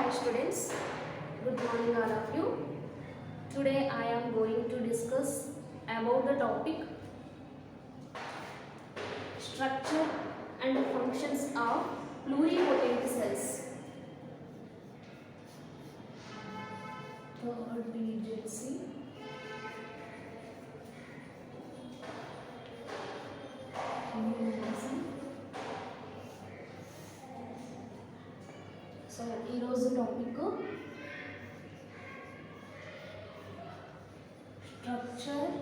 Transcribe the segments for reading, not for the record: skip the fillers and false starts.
Hi students, good morning all of you. Today I am going to discuss about the topic structure and functions of pluripotent cells. Third BJC. So ఈరోజు topic structure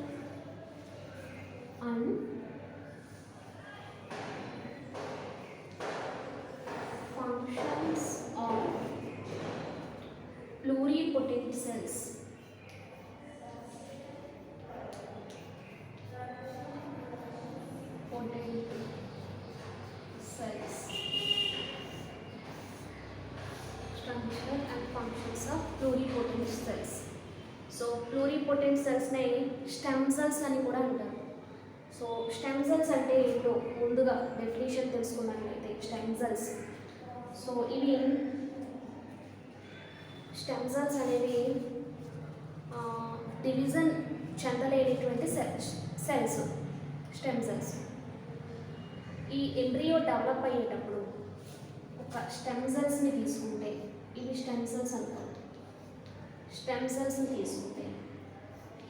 and functions of pluripotent cells. Potent cells. Structure and functions of pluripotent cells. So pluripotent సెల్స్ని stem cells అని కూడా అంటారు. So stem cells అంటే ఏంటో ముందుగా definition తెలుసుకున్నట్లయితే stem cells. So ఇవి స్టెమ్ సెల్స్ అనేవి డివిజన్ చెందలేనటువంటి సెల్స్ స్టెమ్ సెల్స్. ఈ ఎంబ్రియో డెవలప్ అయ్యేటప్పుడు ఒక స్టెమ్ సెల్స్ని తీసుకుంటే ఇవి స్టెమ్ సెల్స్ అంటారు. స్టెమ్ సెల్స్ని తీసుకుంటే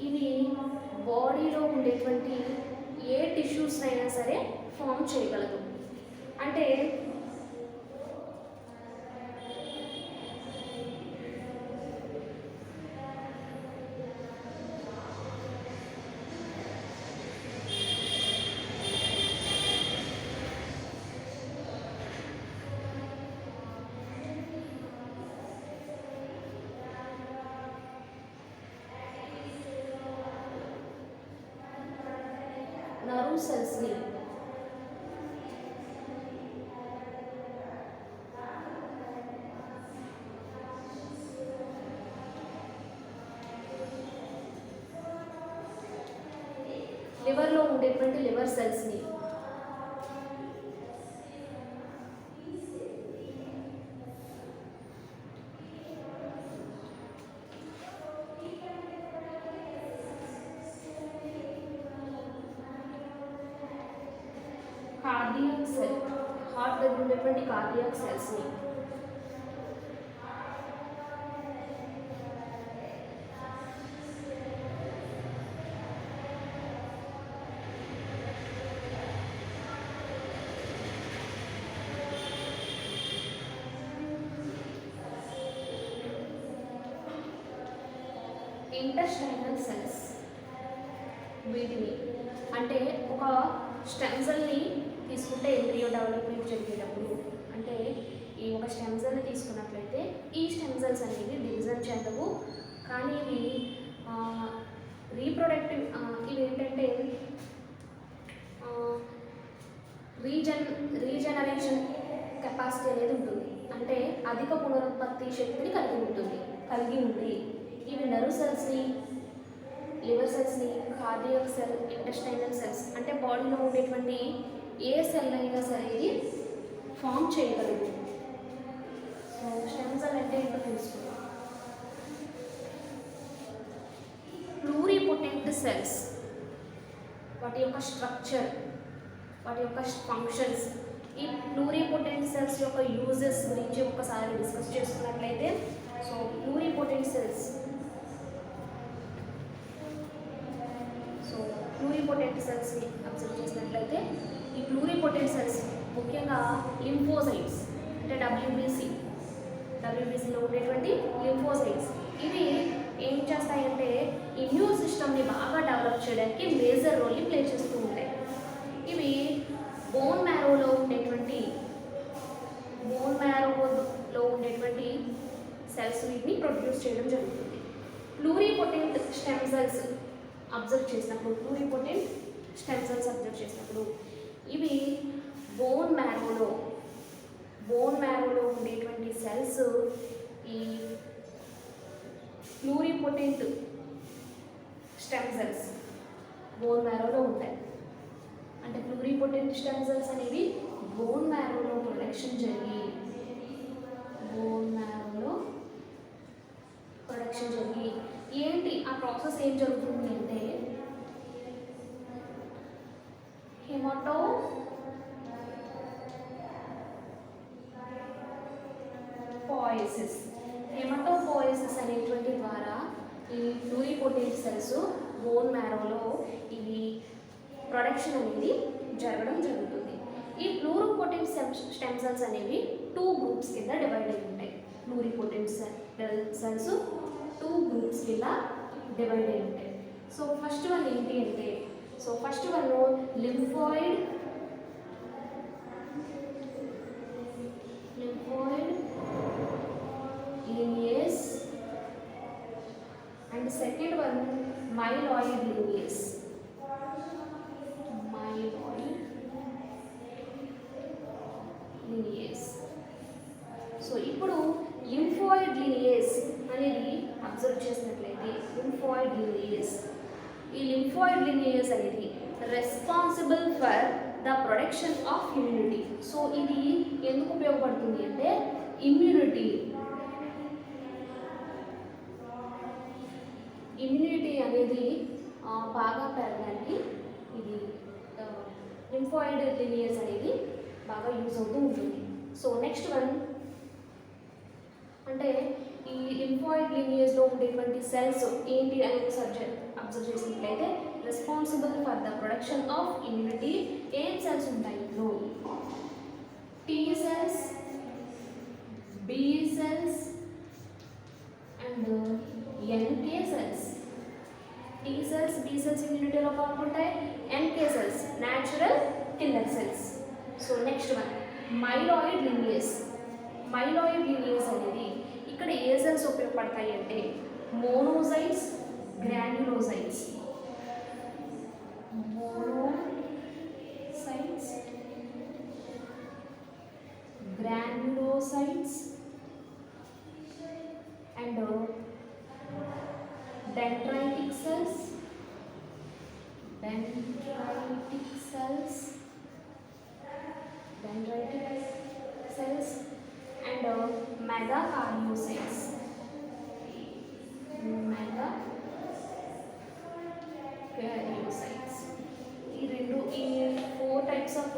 ఇవి బాడీలో ఉండేటువంటి ఏ టిష్యూస్ అయినా సరే ఫామ్ చేయగలదు. అంటే నర్వ్ సెల్స్ని లివర్లో ఉండేటువంటి లివర్ సెల్స్ని కార్డియాక్ సెల్, హార్ట్ దగ్గర ఉండేటువంటి కార్డియాక్ సెల్స్ని ఇంటెస్టైనల్ సెల్స్. వీటిని అంటే ఒక స్టెమ్ సెల్ని తీసుకుంటే ఎంబ్రియో డెవలప్మెంట్ జరిగేటప్పుడు అంటే ఈ ఒక స్టెమ్ సెల్ని తీసుకున్నట్లయితే ఈ స్టెమ్ సెల్స్ అనేవి డివిజన్ చెందవు. కానీ ఇవి రీప్రొడక్టివ్ ఇవి ఏంటంటే రీజనరేషన్ కెపాసిటీ అనేది ఉంటుంది. అంటే అధిక పునరుత్పత్తి శక్తిని కలిగి ఉంది. ఇవి నర్వ్ సెల్స్ని, లివర్ సెల్స్ని, కార్డియాక్ సెల్, ఇంటెస్టైనల్ సెల్స్ అంటే బాడీలో ఉండేటువంటి ఏ సెల్ అయినా సరే ఇది ఫామ్ చేయగలదు. సో స్టెమ్ సెల్ అంటే ఏంటో తెలుసుకుందాం. ప్లూరిపోటెంట్ సెల్స్ వాటి యొక్క స్ట్రక్చర్, వాటి యొక్క ఫంక్షన్స్, ఈ ప్లూరిపోటెంట్ సెల్స్ యొక్క యూజెస్ గురించి ఒకసారి డిస్కస్ చేసుకున్నట్లయితే సో ప్లూరిపోటెంట్ సెల్స్ ప్లూరిపోటెంట్ సెల్స్ని అబ్జర్వ్ చేసినట్లయితే ఈ ప్లూరిపోటెంట్ సెల్స్ ముఖ్యంగా లింఫోసైట్స్ అంటే డబ్ల్యూబీసీలో ఉండేటువంటి లింఫోసైట్స్ ఇవి ఏం చేస్తాయంటే ఇమ్యూన్ సిస్టమ్ని బాగా డెవలప్ చేయడానికి మేజర్ రోల్ని ప్లే చేస్తూ ఉంటాయి. ఇవి బోన్ మ్యారోలో ఉండేటువంటి సెల్స్ వీటిని ప్రొడ్యూస్ చేయడం జరుగుతుంది. ప్లూరిపోటెంట్ స్టెమ్ సెల్స్ అబ్జర్వ్ చేసినప్పుడు ఇవి బోన్ మ్యారోలో ఉండేటువంటి సెల్స్ ఈ ప్లూరిపోటెంట్ స్టెమ్ సెల్స్ బోన్ మ్యారోలో ఉంటాయి. అంటే ప్లూరిపోటెంట్ స్టెమ్ సెల్స్ అనేవి బోన్ మ్యారోలో ప్రొడక్షన్ జరిగి బోన్ మ్యారోలో మ్యారోలో ప్రొడక్షన్ జరిగి ఏంటి ఆ ప్రాసెస్ ఏం జరుగుతుంది అంటే హెమటోపోయిసిస్ అనేటువంటి ద్వారా ఈ ప్లూరిపోటెంట్ సెల్స్ బోన్ మ్యారోలో ఇవి ప్రొడక్షన్ అనేది జరగడం జరుగుతుంది. ఈ ప్లూరిపోటెంట్ స్టెమ్ సెల్స్ అనేవి 2 గ్రూప్స్ కింద డివైడ్ అయి ఉంటాయి. ప్లూరిపోటెంట్ సెల్స్ 2 గ్రూప్స్ కింద డివైడ్ అయి ఉంటాయి. సో ఫస్ట్ వన్ ఏంటి అంటే first one lymphoid lineage and second one myeloid lineage. So ఇప్పుడు లింఫాయిడ్ లినియేజ్ అనేది అబ్జర్వ్ చేసినట్లయితే ఈ లింఫాయిడ్ లినియేజ్ అనేది responsible for the production of immunity. So ఇది ఎందుకు ఉపయోగపడుతుంది అంటే ఇమ్యూనిటీ అనేది బాగా పెరగడానికి ఇది లింఫాయిడ్ లినియేజ్ అనేది బాగా యూజ్ అవుతూ ఉంటుంది. సో నెక్స్ట్ వన్ అంటే ఈ లింఫాయిడ్ లినియేజ్లో ఉండేటువంటి సెల్స్ ఏంటి అని ఒకసారి అబ్జర్వ్ చేసినట్లయితే responsible for the production of immunity ఏం సెల్స్ ఉంటాయి ఇందులో T cells, B cells and NK cells. T cells, B cells ఇమ్యూనిటీలో పాల్గొంటాయి. ఎన్కే cells natural killer cells. So next one myeloid lineage అనేది ఇక్కడ ఏ సెల్స్ ఉపయోగపడతాయి అంటే monocytes, granulocytes. and dendritic cells and megakaryocytes. ఈ 4 టైప్స్ ఆఫ్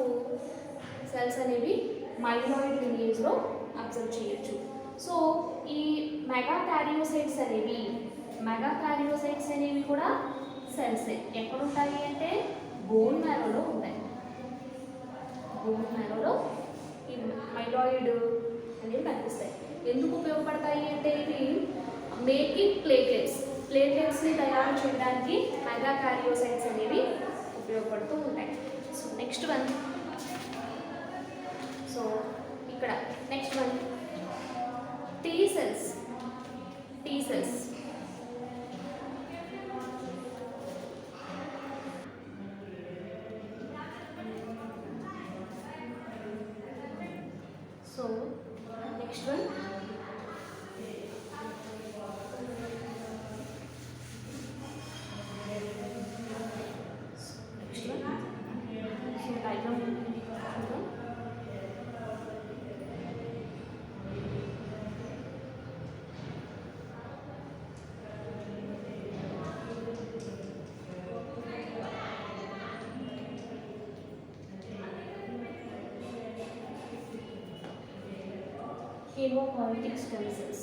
సెల్స్ అనేవి మైలాయిడ్ లినియేజ్లో అబ్జర్వ్ చేయొచ్చు. సో ఈ మెగాకారియోసైట్స్ అనేవి కూడా సెల్స్ ఎక్కడ ఉంటాయి అంటే బోన్ మ్యారోలో ఉంటాయి. బోన్ మ్యారోలో ఈ మైలాయిడ్ అనేవి కనిపిస్తాయి. ఎందుకు ఉపయోగపడతాయి అంటే ఇవి మేకింగ్ ప్లేట్లెట్స్ని తయారు చేయడానికి మెగాకారియోసైట్స్ అనేవి ఉపయోగపడుతూ ఉంటాయి. So next one T cells. So next one diagram. Hemopoietic stem cells.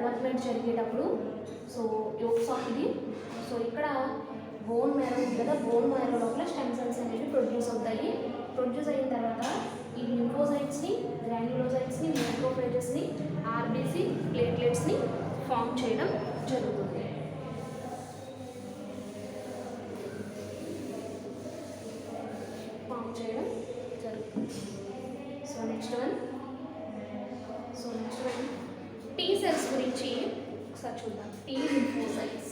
Development జరిగేటప్పుడు సో యోక్స్ ఆఫ్ ఇది సో ఇక్కడ బోన్ మ్యారో ఉంది కదా, బోన్ మ్యారో లోపల స్టెమ్ సెల్స్ అనేవి ప్రొడ్యూస్ అవుతాయి. ప్రొడ్యూస్ అయిన తర్వాత ఈ లింఫోసైట్స్ని, గ్రాన్యులోసైట్స్ని, మైక్రోఫేజెస్ని, ఆర్బీసీ, ప్లేట్లెట్స్ని ఫామ్ చేయడం జరుగుతుంది. So next one T cells గురించి ఒకసారి చూద్దాం. Tea lymphocytes.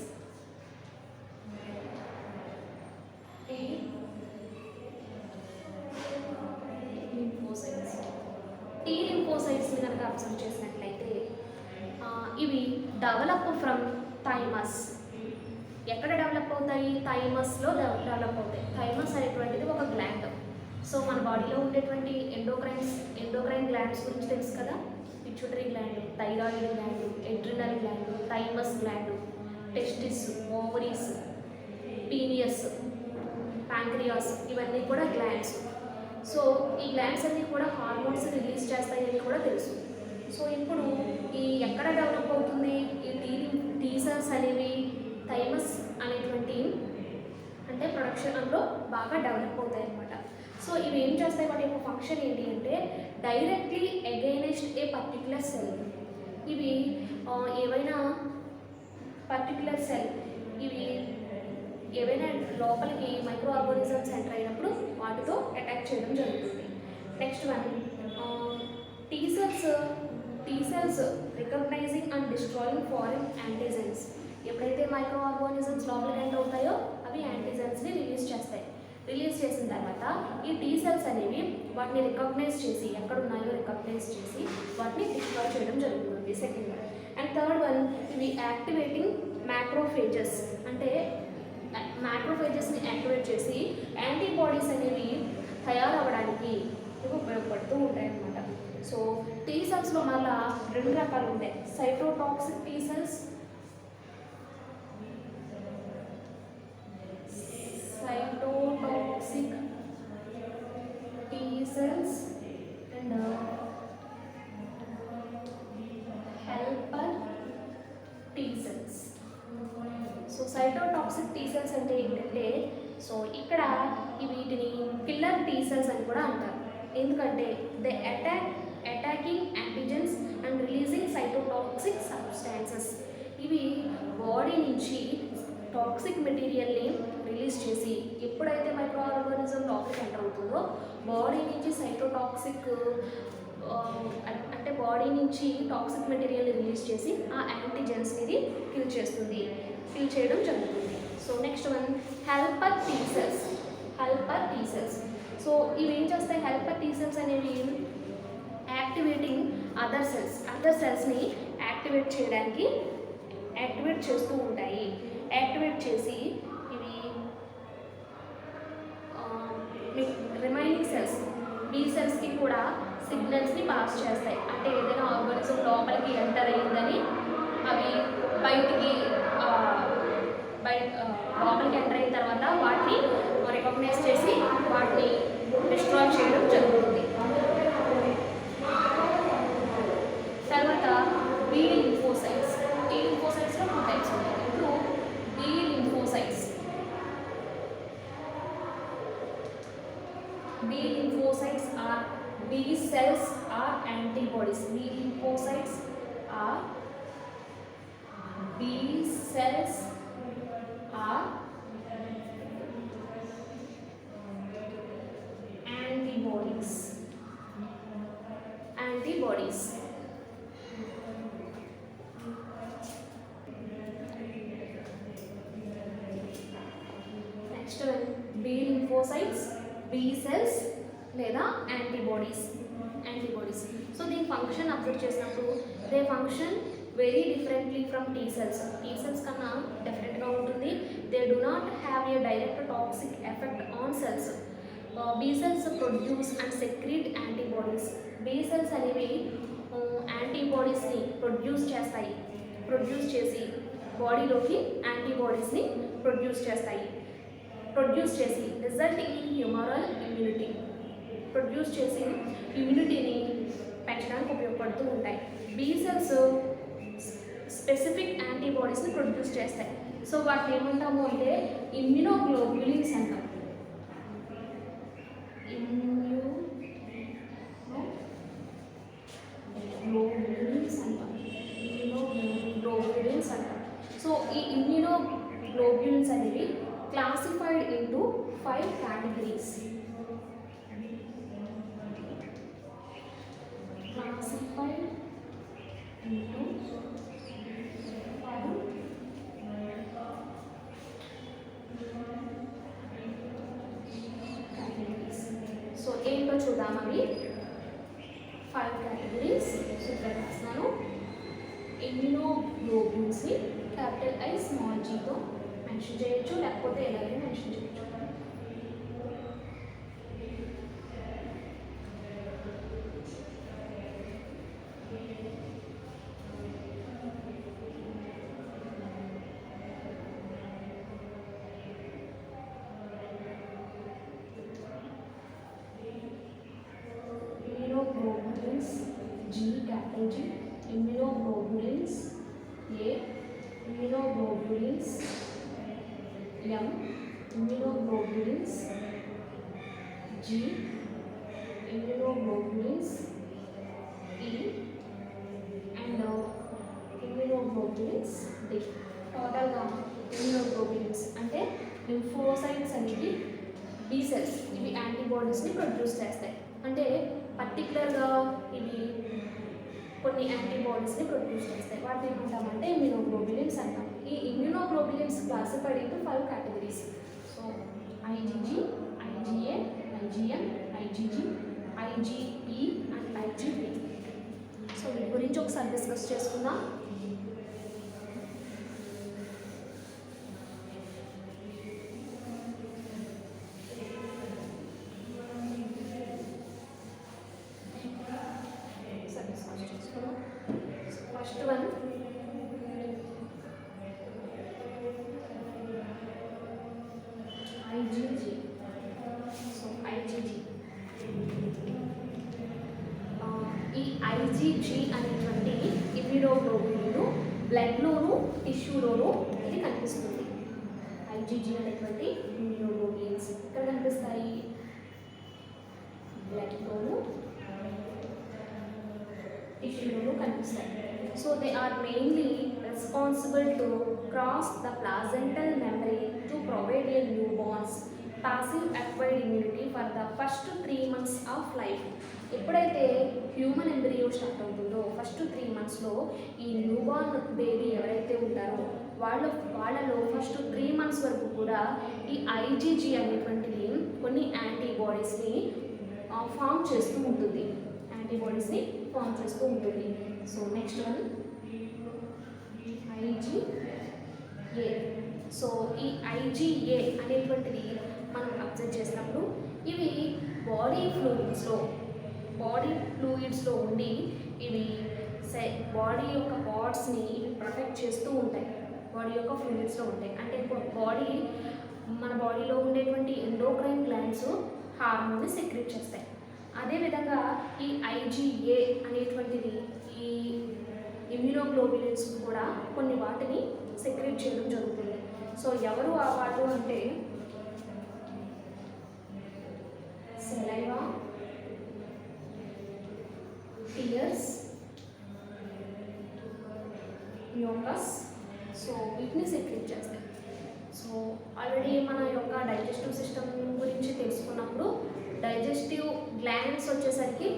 టీ లింఫోసైట్స్ని కనుక అబ్జర్వ్ చేసినట్లయితే ఇవి డెవలప్ ఫ్రమ్ థైమస్. ఎక్కడ డెవలప్ అవుతాయి? థైమస్లో డెవలప్ అవుతాయి. థైమస్ అనేటువంటిది ఒక గ్లాండ్. సో మన బాడీలో ఉండేటువంటి ఎండోక్రైన్ గ్లాండ్స్ గురించి తెలుసు కదా. Pituitary gland, thyroid gland, adrenal gland, thymus gland, testis, ovaries, Penaeus, pancreas, ఇవన్నీ కూడా గ్లాండ్స్. సో ఈ గ్లాండ్స్ అన్నీ కూడా హార్మోన్స్ రిలీజ్ చేస్తాయని కూడా తెలుసు. సో ఇప్పుడు ఈ ఎక్కడ డెవలప్ అవుతుంది ఈ టీ సెల్స్ అనేవి? థైమస్ అనేటువంటి అంటే ప్రొడక్షన్లో బాగా డెవలప్ అవుతాయి అన్నమాట. సో ఇవి ఏం చేస్తాయి? వాటి యొక్క ఫంక్షన్ ఏంటి అంటే డైరెక్ట్లీ అగైనెస్ట్ ఏ పర్టిక్యులర్ సెల్. ఇవి ఏవైనా పర్టిక్యులర్ సెల్ ఇవి ఏవైనా లోపలికి మైక్రో ఆర్గానిజమ్స్ ఎంటర్ అయినప్పుడు వాటితో అటాక్ చేయడం జరుగుతుంది. Next one T cells recognising and destroying foreign antigens. ఎప్పుడైతే మైక్రో ఆర్గానిజమ్స్ లోపలికి ఎంటర్ అవుతాయో అవి యాంటీజెన్స్ని రిలీజ్ చేస్తాయి. రిలీజ్ చేసిన తర్వాత ఈ టీ సెల్స్ అనేవి వాటిని రికగ్నైజ్ చేసి ఎక్కడ ఉన్నాయో రికగ్నైజ్ చేసి వాటిని డిస్ట్రాయ్ చేయడం జరుగుతుంది. Second one. And third one ఇవి యాక్టివేటింగ్ మ్యాక్రోఫేజెస్. అంటే మ్యాక్రోఫేజెస్ని యాక్టివేట్ చేసి యాంటీబాడీస్ అనేవి తయారవ్వడానికి ఇవి ఉపయోగపడుతూ ఉంటాయి అన్నమాట. సో టీ సెల్స్లో మళ్ళీ రెండు రకాలు ఉంటాయి. Cytotoxic T cells, and helper T cells. So cytotoxic T cells అంటే ఏంటంటే సో ఇక్కడ వీటిని కిల్లర్ టీ సెల్స్ అని కూడా అంటారు. ఎందుకంటే they attacking antigens and releasing cytotoxic substances. ఇవి బాడీ నుంచి టాక్సిక్ మెటీరియల్ని రిలీజ్ చేసి ఎప్పుడైతే మైక్రో ఆర్గానిజం లోపలికి ఎంటర్ అవుతుందో బాడీ నుంచి సైటోటాక్సిక్ అంటే బాడీ నుంచి టాక్సిక్ మెటీరియల్ని రిలీజ్ చేసి ఆ యాంటీజెన్స్ని ఇది కిల్ చేయడం జరుగుతుంది. So next one helper T cells. So ఇవి ఏం చేస్తాయి? హెల్పర్ టీ సెల్స్ అనేవి యాక్టివేటింగ్ అదర్ సెల్స్ని యాక్టివేట్ చేస్తూ ఉంటాయి. యాక్టివేట్ చేసి ఇవి రిమైనింగ్ సెల్స్ బీ సెల్స్కి కూడా సిగ్నల్స్ని పాస్ చేస్తాయి. అంటే ఏదైనా ఆర్గానిజం లోపలికి ఎంటర్ అయ్యిందని అవి లోపలికి ఎంటర్ అయిన తర్వాత వాటిని రికగ్నైజ్ చేసి వాటిని డిస్ట్రాయ్ చేయడం జరుగుతుంది. తర్వాత బీ లింఫోసైట్స్. టీ లింఫోసైట్స్లో 2 టైప్స్ ఉంటాయి. ఇప్పుడు B lymphocytes. B lymphocytes are B cells are antibodies. B lymphocytes are B cells are antibodies. Next one, B lymphocytes, B cells లేదా యాంటీబాడీస్. సో దీని ఫంక్షన్ అబ్జర్వ్ చేసినప్పుడు they function very differently from T cells కన్నా డిఫరెంట్గా ఉంటుంది. They do not have a direct toxic effect on cells. Be cells produce and secrete antibodies. Be cells అనేవి యాంటీబాడీస్ని produce చేసి బాడీలోకి యాంటీబాడీస్ని produce చేసి resulting in humoral immunity. Produce చేసి ఇమ్యూనిటీని పెంచడానికి ఉపయోగపడుతూ ఉంటాయి. బీ సెల్స్ స్పెసిఫిక్ యాంటీబాడీస్ని ప్రొడ్యూస్ చేస్తాయి. సో వాటిని ఏమంటాము అంటే ఇమ్యునోగ్లోబ్యులిన్స్ అంటాం. ఇమ్యునోగ్లోబ్యులిన్స్ అంటాం. ఇమ్యునోగ్లోబ్యులిన్స్ అంటాం. సో ఈ ఇమ్యునోగ్లోబ్యులిన్స్ అనేవి classified into 5 categories. Classified into 5 categories. So ఏంటో చూద్దాం. అవి 5 categories. సో ఇక్కడ రాస్తున్నాను. ఇమ్యునోగ్లోబ్యులిన్స్ని క్యాపిటల్ I స్మాల్ జీతో మెన్షన్ చేయొచ్చు, లేకపోతే ఎలాగే మెన్షన్ చేయొచ్చు. Immunoglobulins G, capital G, immunoglobulins A, immunoglobulins M, immunoglobulins G, immunoglobulins E and immunoglobulins D. టోటల్గా ఇమ్యూనోగ్లోబ్యులిన్స్ అంటే లింఫోసైట్స్ అనేవి బి సెల్స్, ఇవి యాంటీబాడీస్ని ప్రొడ్యూస్ చేస్తాయి. అంటే పర్టికులర్గా ఇవి కొన్ని యాంటీబాడీస్ని ప్రొడ్యూస్ చేస్తాయి. వాటిని ఏమంటామంటే ఇమ్యూనోగ్లోబ్యులిన్స్ అంటాం. ఈ ఇమ్యూనోగ్లోబ్యులిన్స్ క్లాసిఫైడ్ ఇంటూ 5 categories. సో IgG, IgA, IgM, IgG, IgE and IgB. So వీటి గురించి ఒకసారి డిస్కస్ చేసుకుందాం. First one IgG. So IgG, ఈ IgG అనేటువంటి ఇమ్యూనోగ్లోబ్యులిన్ బ్లడ్లోను టిష్యూలోను ఇది కనిపిస్తుంది. IgG అనేటువంటి ఇమ్యూనోగ్లోబ్యులిన్స్ ఇక్కడ కనిపిస్తాయి, బ్లడ్లోను టిష్యూలోను కనిపిస్తాయి. So they are mainly responsible to cross the placental membrane to provide a newborns passive acquired immunity for the first 3 months of life. ఎప్పుడైతే హ్యూమన్ ఎంబ్రియో స్టార్ట్ అవుతుందో ఫస్ట్ 3 monthsలో ఈ న్యూబార్న్ బేబీ ఎవరైతే ఉంటారో వాళ్ళలో ఫస్ట్ 3 months వరకు కూడా ఈ IgG అనేటువంటిది కొన్ని యాంటీబాడీస్ని ఫామ్ చేస్తూ ఉంటుంది. So next one IgA. So ఈ IgA అనేటువంటిది మనం అబ్జర్వ్ చేసినప్పుడు ఇవి బాడీ ఫ్లూయిడ్స్లో ఉండి ఇవి బాడీ యొక్క పార్ట్స్ని ఇవి ప్రొటెక్ట్ చేస్తూ ఉంటాయి. బాడీ యొక్క ఫ్లూయిడ్స్లో ఉంటాయి. అంటే మన బాడీలో ఉండేటువంటి ఎండోక్రైన్ గ్లాండ్స్ హార్మోన్ని సెక్రెట్ చేస్తాయి. అదేవిధంగా ఈ IgA అనేటువంటిది ఈ ఇమ్యూనోగ్లోబ్యులిన్స్ కూడా కొన్ని వాటిని సెక్రెట్ చేయడం జరుగుతుంది. సో ఎవరు ఆ వాళ్ళు అంటే సెలైవా, టియర్స్, మ్యూకస్. సో వీటిని సెక్రెట్ చేస్తాయి. సో ఆల్రెడీ మన యొక్క డైజెస్టివ్ సిస్టమ్ గురించి తెలుసుకున్నప్పుడు డైజెస్టివ్ గ్లాండ్స్ వచ్చేసరికి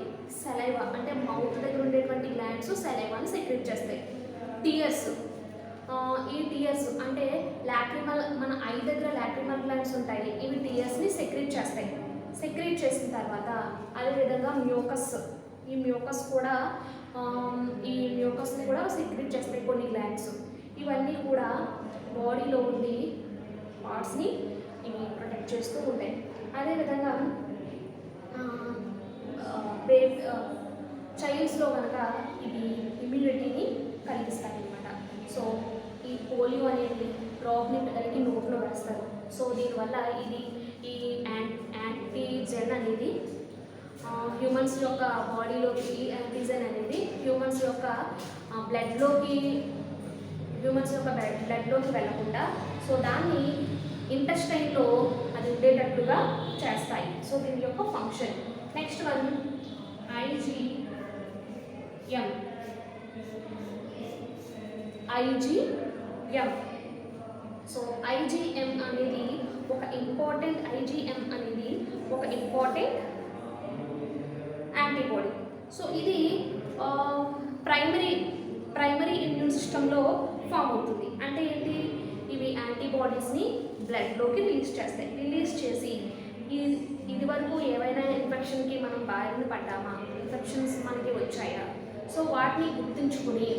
సెలైవా అంటే మౌత్ దగ్గర ఉండేటువంటి గ్లాండ్స్ సెలైవాని సెక్రెట్ చేస్తాయి. టియర్స్, ఈ టియర్స్ అంటే మన ఐ దగ్గర లాక్రిమల్ గ్లాండ్స్ ఉంటాయి. ఇవి టియర్స్ని సెక్రెట్ చేస్తాయి. సెక్రెట్ చేసిన తర్వాత అదేవిధంగా ఈ మ్యూకస్ కూడా మ్యూకస్ని కూడా సెక్రెట్ చేస్తాయి కొన్ని గ్లాండ్స్. ఇవన్నీ కూడా బాడీలో ఉండి పార్ట్స్ని ఇవి ప్రొటెక్ట్ చేస్తూ ఉంటాయి. అదేవిధంగా చైల్డ్స్లో కనుక ఇవి ఇమ్యూనిటీని కలిగిస్తాయి అన్నమాట. సో ఈ పోలియో అనేది డ్రాప్ని పిల్లలకి నోట్లో వేస్తారు. సో దీనివల్ల ఈ యాంటీజెన్ అనేది హ్యూమన్స్ యొక్క బాడీలోకి, ఈ యాంటీజెన్ అనేది హ్యూమన్స్ యొక్క బ్లడ్లోకి హ్యూమన్స్ యొక్క బ్లడ్లోకి వెళ్ళకుండా సో దాన్ని ఇంటెస్టైన్లో అది ఉండేటట్లుగా చేస్తాయి. సో దీని యొక్క function. Next one IgM. IgM. So IgM అనేది ఒక ఇంపార్టెంట్ యాంటీబాడీ. సో ఇది ప్రైమరీ ఇమ్యూన్ సిస్టంలో ఫామ్ అవుతుంది. అంటే ఏంటి, ఇవి యాంటీబాడీస్ని బ్లడ్లోకి రిలీజ్ చేసి ఇది వరకు ఏవైనా ఇన్ఫెక్షన్కి మనం బారిన పడ్డామా, ఇన్ఫెక్షన్స్ మనకి వచ్చాయా, సో వాటిని గుర్తుంచుకుని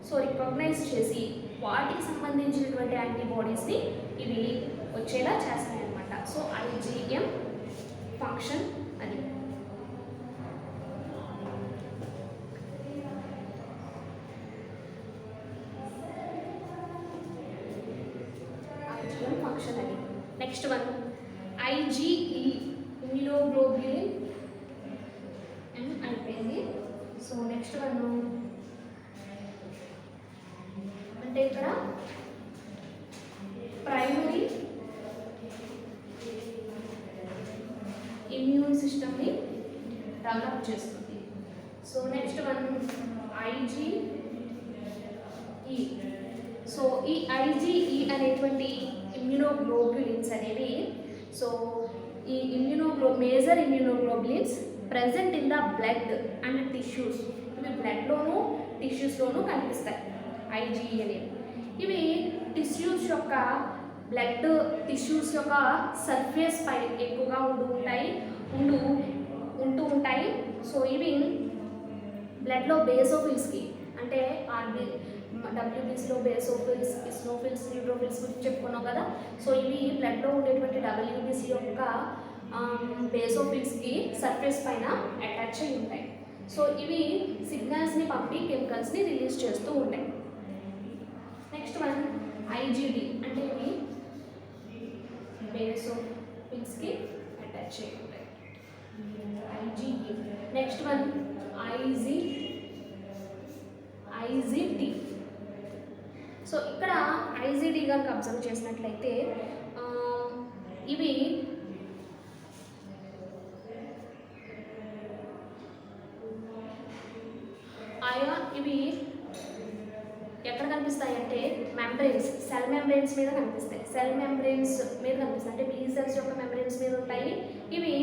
సో రికగ్నైజ్ చేసి వాటికి సంబంధించినటువంటి యాంటీబాడీస్ని ఇవి వచ్చేలా చేస్తాయన్నమాట. సో ఐజిఎం ఫంక్షన్ అది. ఐజిఎం ఫంక్షన్ అది. నెక్స్ట్ వన్ ఐజిఈ, ఇమ్యునోగ్లోబ్యులిన్ అయిపోయింది. సో నెక్స్ట్ వన్ అంటే ఇక్కడ ప్రైమరీ ఇమ్యూన్ సిస్టమ్ని డెవలప్ చేస్తుంది. So next one IgE. So ఈ ఐజిఈ అనేటువంటి ఇమ్యునోగ్లోబ్యులిన్స్ అనేవి సో ఈ major immunoglobulins present in the blood and tissues. ఇవి బ్లడ్లోనూ టిష్యూస్లోనూ కనిపిస్తాయి ఐజిఈ అనేవి. ఇవి బ్లడ్ టిష్యూస్ యొక్క సర్ఫేస్ పై ఎక్కువగా ఉంటూ ఉంటాయి. సో ఇవి బ్లడ్లో బేసోఫిల్స్కి అంటే డబ్ల్యూబీసీలో బేసోఫిల్స్, ఇస్నోఫిల్స్, న్యూట్రోఫిల్స్ గురించి చెప్పుకున్నాం కదా. సో ఇవి బ్లడ్లో ఉండేటువంటి డబ్ల్యూబీసీ యొక్క బేసోఫిల్స్కి సర్ఫేస్ పైన అటాచ్ అయి ఉంటాయి. సో ఇవి సిగ్నల్స్ని పంపి కెమికల్స్ని రిలీజ్ చేస్తూ ఉంటాయి. నెక్స్ట్ వన్ ఐజిడి అంటే ఇవి బేసోఫిల్స్కి అటాచ్ అయి ఉంటాయి. ఐజిడి. Next one ఐజిడి. సో ఇక్కడ ఐజిడి కనుక అబ్జర్వ్ చేసినట్లయితే ఇవి ఎక్కడ కనిపిస్తాయంటే సెల్ మెంబ్రెయిన్స్ మీద కనిపిస్తాయి. అంటే బీ సెల్స్ యొక్క మెంబ్రెయిన్స్ మీద ఉంటాయి. ఇవి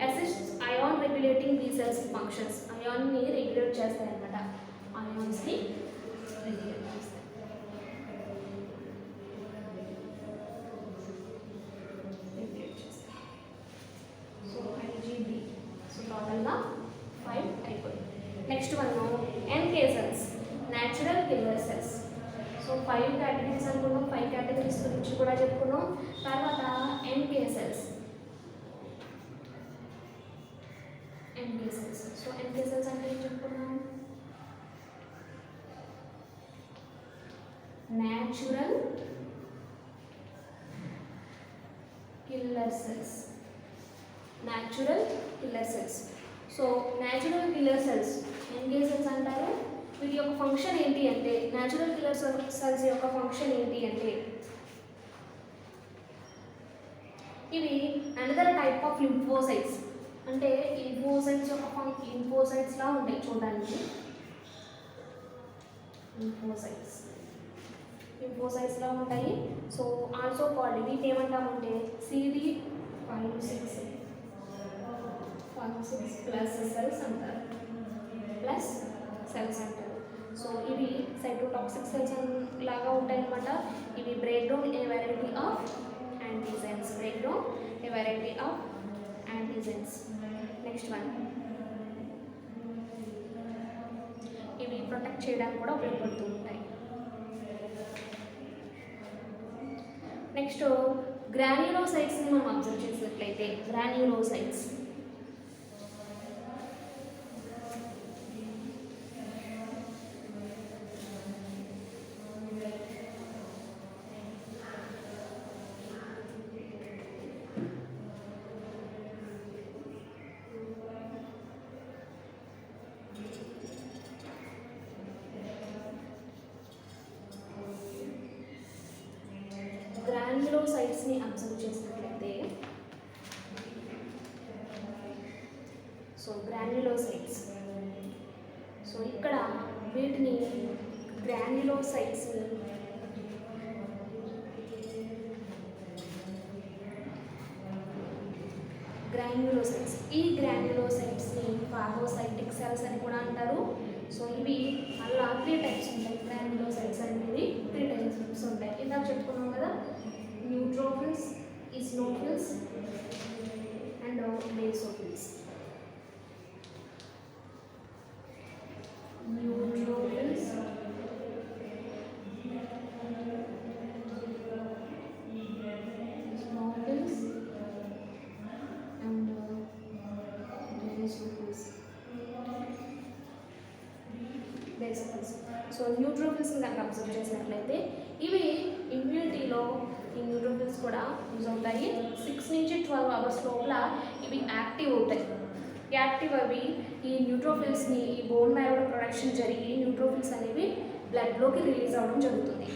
assist ion regulating B cells functions. అయాన్ని రెగ్యులేట్ చేస్తాయి అన్నమాట. అయాన్స్ని రెగ్యులేట్ చేస్తాయి. So IgD. సో టోటల్గా 5 అయిపోయింది. Next one NK cells, natural killer cells. So 5 categories అనుకున్నాం. 5 కేటగిరీస్ గురించి కూడా చెప్పుకున్నాం. తర్వాత NK cells. So NK cells అంటే ఏం చెప్పుకున్నాం? Natural killer cells. So natural killer cells NK cells అంటారు. వీటి యొక్క ఫంక్షన్ ఏంటి అంటే, న్యాచురల్ కిల్లర్ సెల్స్ యొక్క ఫంక్షన్ ఏంటి అంటే, ఇవి అనదర్ టైప్ ఆఫ్ లింఫోసైట్స్. అంటే లింఫోసైట్స్ యొక్క లింఫోసైట్స్లా ఉంటాయి చూడడానికి. లింఫోసైట్స్లా ఉంటాయి. సో ఆల్సో కాల్డ్, వీటిని ఏమంటామంటే CD56 ప్లస్ సెల్స్ అంటారు. సో ఇవి సైటోటాక్సిక్ సెల్స్ లాగా ఉంటాయి అన్నమాట. ఇవి break down A variety of antigens. Next one ఇవి ప్రొటెక్ట్ చేయడానికి కూడా ఉపయోగపడుతూ ఉంటాయి. నెక్స్ట్ గ్రాన్యులోసైట్స్ని మనం అబ్జర్వ్ చేసినట్లయితే, గ్రాన్యులోసైట్స్ గ్రాన్యులోసైట్స్ని అబ్జర్వ్ చేసినట్లయితే సో గ్రాన్యులోసైట్స్, సో ఇక్కడ వీటిని గ్రాన్యులోసైట్స్ని గ్రాన్యులోసైట్స్, ఈ గ్రాన్యులోసైట్స్ని ఫాగోసైటిక్ సెల్స్ అని కూడా అంటారు. సో ఇవి అలా 3 టైప్స్ ఉంటాయి. గ్రాన్యులోసైట్స్ అనేవి 3 టైప్స్ ఉంటాయి. ఇందాక చెప్పుకున్నాం కదా, neutrophils, eosinophils and basophils. Neutrophils, eosinophils and basophils. So న్యూట్రోఫిల్స్ని కనుక అబ్జర్వ్ చేసినట్లయితే ఇవి ఇమ్యూనిటీలో ఈ న్యూట్రోఫిల్స్ కూడా యూజ్ అవుతాయి. 6 నుంచి 12 అవర్స్ లోపల ఇవి యాక్టివ్ అవుతాయి. యాక్టివ్ అవి ఈ న్యూట్రోఫిల్స్ని ఈ బోన్ మ్యారోలో ప్రొడక్షన్ జరిగి న్యూట్రోఫిల్స్ అనేవి బ్లడ్లోకి రిలీజ్ అవ్వడం జరుగుతుంది.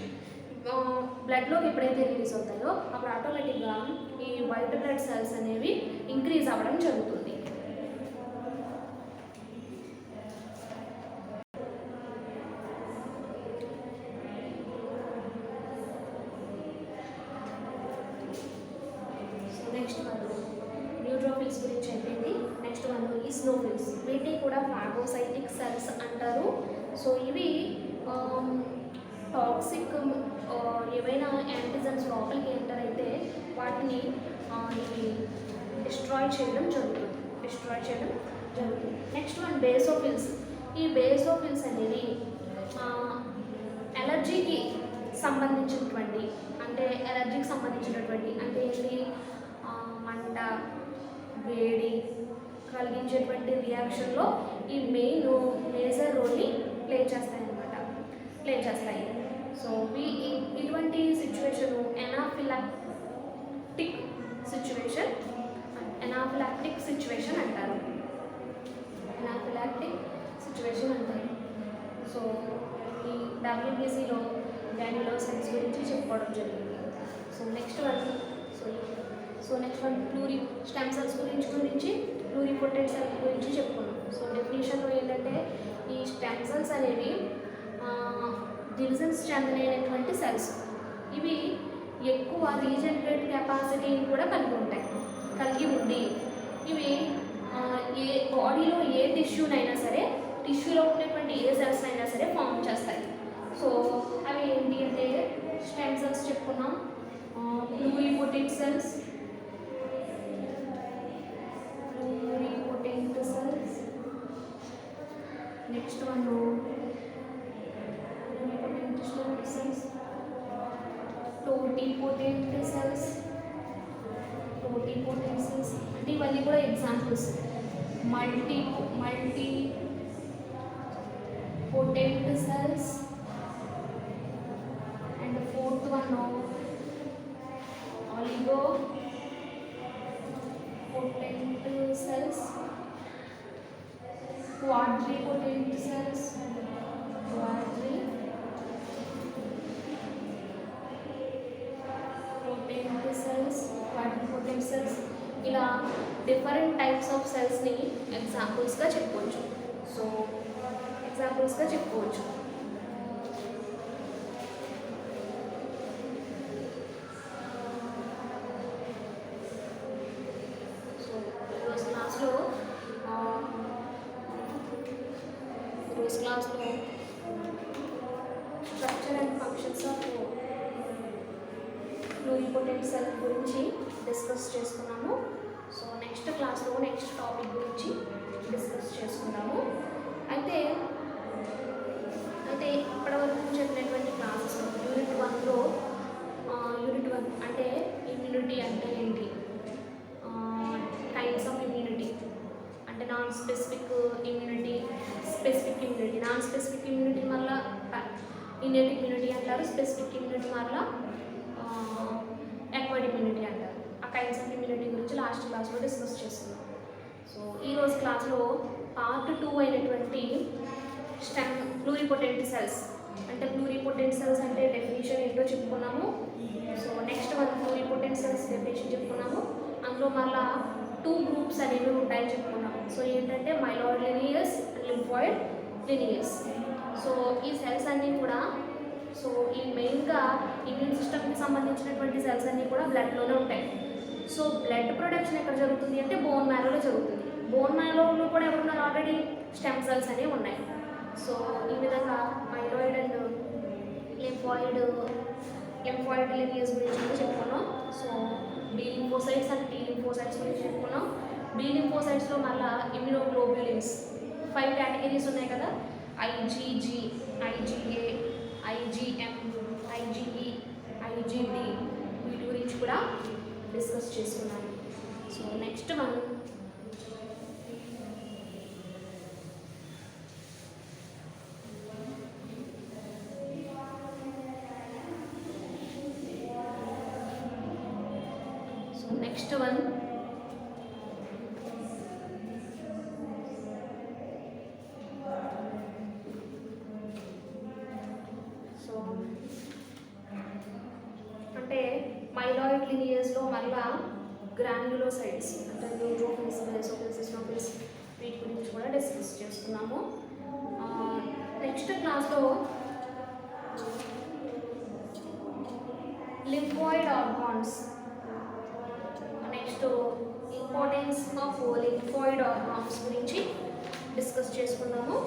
బ్లడ్లోకి ఎప్పుడైతే రిలీజ్ అవుతాయో అప్పుడు ఆటోమేటిక్గా ఈ వైట్ బ్లడ్ సెల్స్ అనేవి ఇంక్రీజ్ అవ్వడం జరుగుతుంది. నెక్స్ట్ వన్ న్యూట్రోఫిల్స్ గురించి అయిపోయింది. Next one eosinophils. వీటిని కూడా ఫాగోసైటిక్ సెల్స్ అంటారు. సో ఇవి టాక్సిక్ ఏవైనా యాంటిజన్స్ లోపలికి ఎంటర్ అయితే వాటిని ఇవి డిస్ట్రాయ్ చేయడం జరుగుతుంది. Next one basophils. ఈ బేసోఫిల్స్ అనేవి ఎలర్జీకి సంబంధించినటువంటి అంటే ఏంటి, మంట, వేడి కలిగించేటువంటి రియాక్షన్లో ఈ మేజర్ రోల్ని ప్లే చేస్తాయి. సో ఇటువంటి సిచ్యువేషను ఎనాఫిలాక్టిక్ సిచ్యువేషన్ అంటారు. సో ఈ WBCలో గ్రాన్యులోసైట్స్ గురించి చెప్పుకోవడం జరిగింది. So next one stem cells గురించి ప్లూరిపోటెంట్ సెల్ గురించి చెప్పుకున్నాం. సో డెఫినేషన్లో ఏంటంటే ఈ స్టెమ్ సెల్స్ అనేవి డివిజన్స్ చెందినటువంటి సెల్స్. ఇవి ఎక్కువ రీజనరేట్ కెపాసిటీని కూడా కలిగి ఉండి ఇవి బాడీలో ఏ టిష్యూనైనా సరే, టిష్యూలో ఉన్నటువంటి ఏ సెల్స్ అయినా సరే ఫామ్ చేస్తాయి. సో అవి ఏంటి అంటే స్టెమ్ సెల్స్ చెప్పుకున్నాం, pluripotent cells, next one totipotent cells అంటే ఇవన్నీ కూడా examples. Multipotent cells and fourth one oligopotent cells, quadripotent cells, quadripotent cells ఇలా డిఫరెంట్ టైప్స్ ఆఫ్ సెల్స్ని ఎగ్జాంపుల్స్గా చెప్పుకోవచ్చు. సో ఈరోజు క్లాస్లో structure and functions of pluripotent cell గురించి డిస్కస్ చేసుకున్నాము. సో నెక్స్ట్ క్లాస్లో నెక్స్ట్ టాపిక్ గురించి డిస్కస్ చేసుకున్నాము. అయితే ఇప్పటివరకు చెప్పినటువంటి క్లాసెస్ యూనిట్ 1 అంటే ఇమ్యూనిటీ అంటే ఏంటి, కైండ్స్ ఆఫ్ ఇమ్యూనిటీ అంటే non specific immunity, specific immunity. Non specific immunity మళ్ళీ ఇన్నెట్ ఇమ్యూనిటీ అంటారు, స్పెసిఫిక్ ఇమ్యూనిటీ మళ్ళీ ఎక్వైర్డ్ ఇమ్యూనిటీ అంటారు. ఆ కైండ్స్ ఆఫ్ ఇమ్యూనిటీ గురించి లాస్ట్ క్లాస్లో డిస్కస్ చేస్తున్నాం. సో ఈరోజు క్లాస్లో పార్ట్ 2 అయినటువంటి ప్లూరిపోటెంట్ సెల్స్ అంటే డెఫినిషన్ ఏంటో చెప్పుకున్నాము. సో నెక్స్ట్ అందులో మళ్ళా 2 గ్రూప్స్ అనేవి ఉంటాయని చెప్పుకున్నాం. సో ఏంటంటే myeloid Linnaeus and lymphoid Linnaeus. So ఈ సెల్స్ అన్నీ కూడా, సో ఈ మెయిన్గా ఇమ్యూన్ సిస్టమ్కి సంబంధించినటువంటి సెల్స్ అన్నీ కూడా బ్లడ్లోనే ఉంటాయి. సో బ్లడ్ ప్రొడక్షన్ ఎక్కడ జరుగుతుంది అంటే బోన్ మ్యారోలో జరుగుతుంది. బోన్ మ్యారోలో కూడా ఎవరున్నారు, ఆల్రెడీ స్టెమ్ సెల్స్ అనేవి ఉన్నాయి. సో ఈ విధంగా మైలాయిడ్ అండ్ లింఫాయిడ్ లినియస్ గురించి కూడా చెప్పుకున్నాం. So B lymphocytes and T lymphocytes గురించి చెప్పుకున్నాం. బి లింఫోసైట్స్లో మళ్ళీ ఇమ్యూనోగ్లోబ్యులిన్స్ 5 కేటగిరీస్ ఉన్నాయి కదా, ఐజీజీ, ఐజీఏ, ఐజీఎం, ఐజీఈ, ఐజీడి, వీటి గురించి కూడా డిస్కస్ చేసుకున్నాను. సో నెక్స్ట్ వన్ అంటే మైలాయిడ్ లినియస్లో మళ్ళా గ్రాన్యులోసైట్స్ అంటే న్యూట్రోఫిల్స్, బేసోఫిల్స్, సిస్టోఫిల్స్ వీటి గురించి కూడా డిస్కస్ చేస్తున్నాము. నెక్స్ట్ క్లాస్లో lymphoid organs, next importance of lymphoid organs గురించి డిస్కస్ చేసుకున్నాము.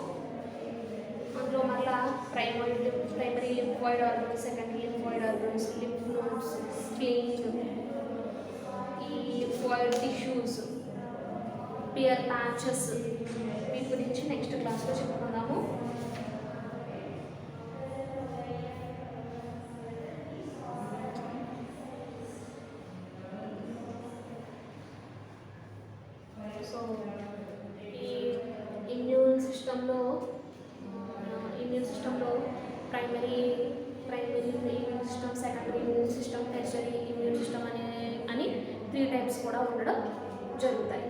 అందులో మళ్ళా primary lymphoid organs, secondary lymphoid organs, lymph nodes, spleen, ఈ లింఫాయిడ్ టిష్యూస్, పియర్ ప్యాచెస్ వీటి గురించి నెక్స్ట్ క్లాస్లో చెప్పుకుందాము. సో ఈ ఇమ్యూన్ సిస్టంలో primary immune system, secondary immune system, tertiary immune system అని 3 టైప్స్ కూడా ఉండడం జరుగుతాయి.